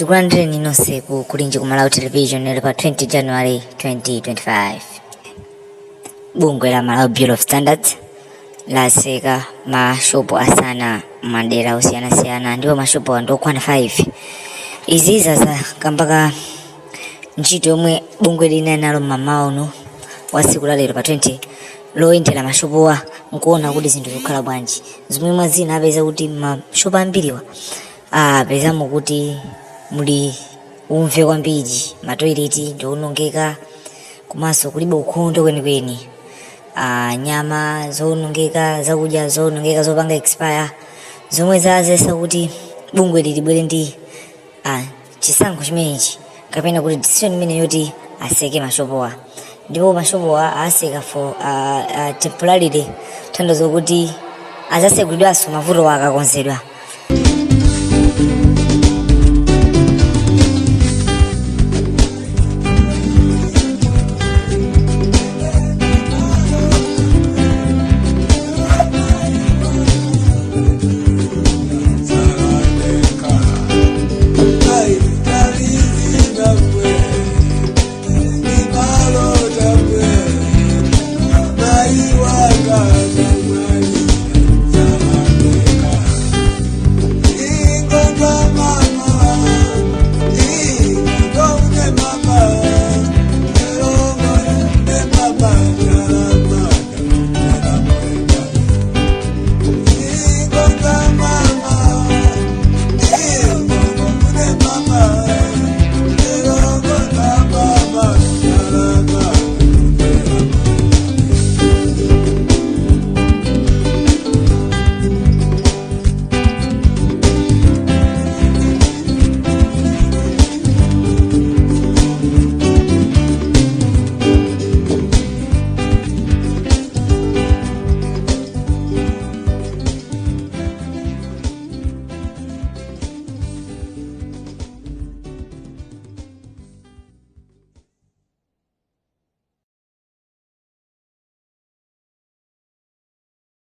Tikulandeni nonse kulinji ku Malawi Television pa 20 January 2025. Bungwe la Malawi Bureau of Standards laseka mashopu asana madera osiyana ndipo mashopu andokwana 5. Izi zaza Kamba Ka ntchito yomwe bungwe lina nalo mamawa uno wa siku la lero pa 20 loyendera mashopuwa nkuona kuti zinthu zikukhala bwanji. Zomwe mwazina apeza kuti mashopu ambiriwa apezamo kuti muli umve kwambiri, matoileti ndi oonongeka, komanso kulibe ukhondo kwenikweni. Nyama zoonongeka, zakudya zoonongeka zopanga expire, zomwe zazesa kuti bungwe libwere ndi chisankho chimenechi kapena kuti decision imene yoti aseke mashopuwa. Ndipo mashopuwa aseka for temporarily, tanthauzo kuti azasekulidwanso mavuto akakonzedwa.